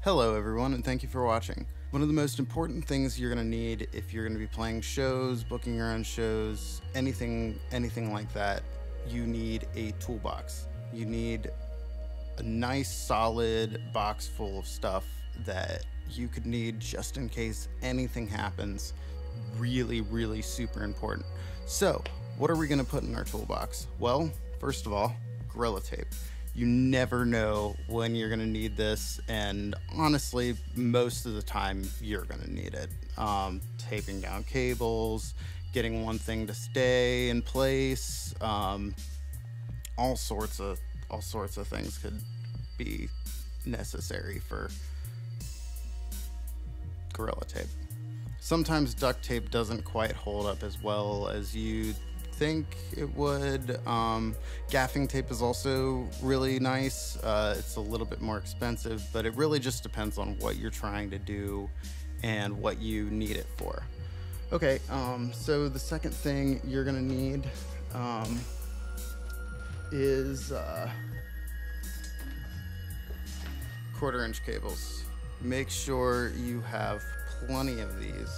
Hello everyone, and thank you for watching. One of the most important things you're going to need if you're going to be playing shows, booking your own shows, anything like that, you need a toolbox. You need a nice solid box full of stuff that you could need just in case anything happens. Really super important. So what are we going to put in our toolbox? Well, first of all, Gorilla Tape. You never know when you're going to need this, and honestly most of the time you're going to need it. Taping down cables, getting one thing to stay in place, all sorts of things could be necessary for Gorilla Tape. Sometimes duct tape doesn't quite hold up as well as you think it would. Gaffing tape is also really nice. It's a little bit more expensive, but it really just depends on what you're trying to do and what you need it for. Okay, so the second thing you're gonna need is 1/4-inch cables. Make sure you have plenty of these.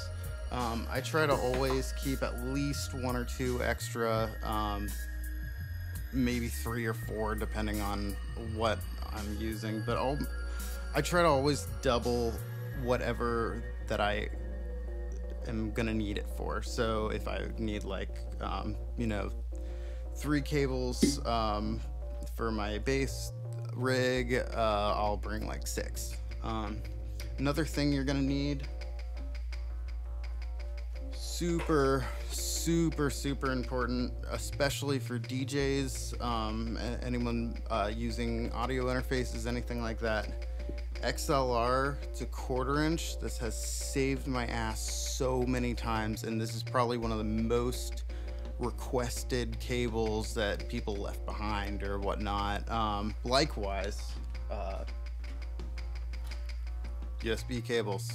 I try to always keep at least 1 or 2 extra, maybe 3 or 4 depending on what I'm using, but I try to always double whatever that I am gonna need it for. So if I need like 3 cables for my bass rig, I'll bring like 6. Another thing you're gonna need, super important, especially for DJs, anyone using audio interfaces, anything like that. XLR to 1/4-inch. This has saved my ass so many times, and this is probably one of the most requested cables that people left behind or whatnot. Likewise, USB cables.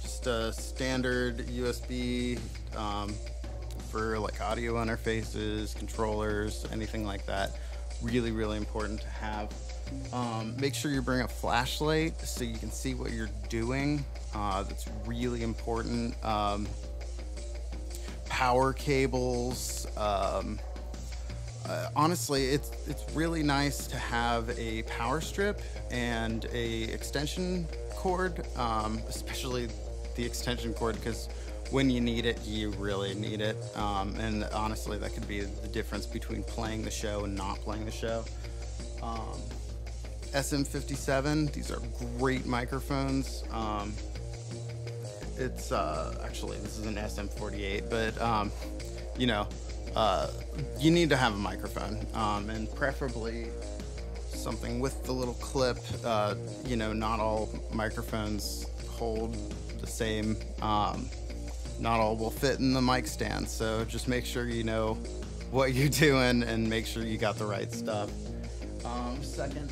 Just a standard USB for like audio interfaces, controllers, anything like that. Really important to have. Make sure you bring a flashlight so you can see what you're doing. That's really important. Power cables. Honestly, it's really nice to have a power strip and a extension cord, especially the extension cord, because when you need it, you really need it. And honestly, that could be the difference between playing the show and not playing the show. SM57, these are great microphones. It's actually, this is an SM48, but you need to have a microphone, and preferably something with the little clip. Not all microphones hold the same. Not all will fit in the mic stand, so just make sure you know what you're doing and make sure you got the right stuff. Second,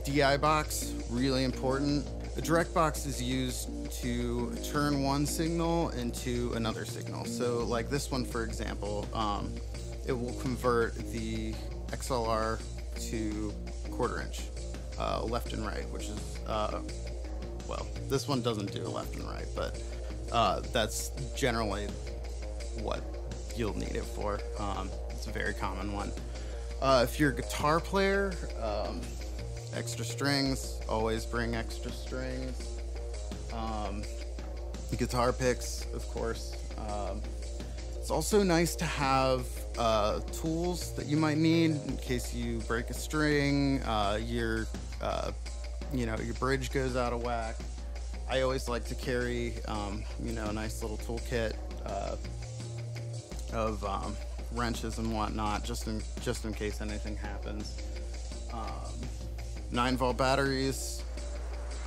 DI box, really important. A direct box is used to turn one signal into another signal. So like this one, for example, it will convert the XLR to 1/4-inch, left and right, which is, well, this one doesn't do left and right, but that's generally what you'll need it for. It's a very common one. If you're a guitar player, extra strings, always bring extra strings. Guitar picks, of course. It's also nice to have tools that you might need in case you break a string, your bridge goes out of whack. I always like to carry, a nice little toolkit of wrenches and whatnot, just in case anything happens. 9-volt batteries.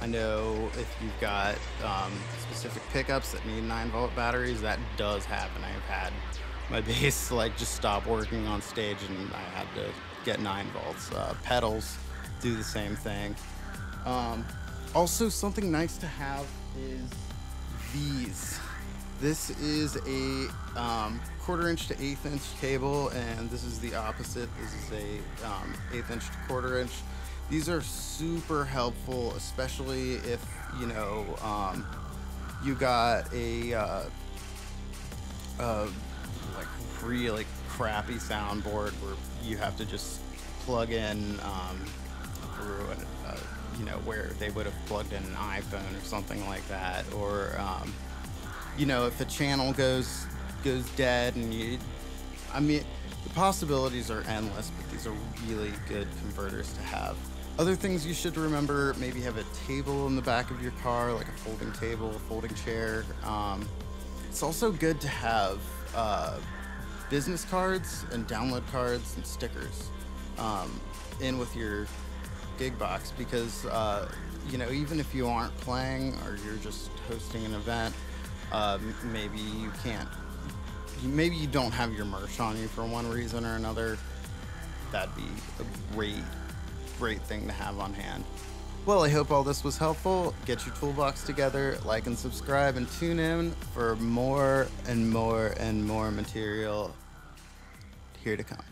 I know if you've got specific pickups that need 9-volt batteries, that does happen. I've had my bass just stop working on stage and I had to get 9 volts. Pedals do the same thing. Also, something nice to have is these. This is a 1/4-inch to 1/8-inch cable, and this is the opposite. This is a 1/8-inch to 1/4-inch. These are super helpful, especially if, you know, you got a like really crappy soundboard where you have to just plug in through you know, where they would have plugged in an iPhone or something like that, or you know, if a channel goes dead, and I mean, the possibilities are endless, but these are really good converters to have. Other things you should remember: maybe have a table in the back of your car, like a folding table, a folding chair. It's also good to have business cards and download cards and stickers in with your gig box, because you know, even if you aren't playing or you're just hosting an event, maybe you can't, maybe you don't have your merch on you for one reason or another, that'd be a great thing to have on hand. Well, I hope all this was helpful. Get your toolbox together, like and subscribe, and tune in for more and more and more material here to come.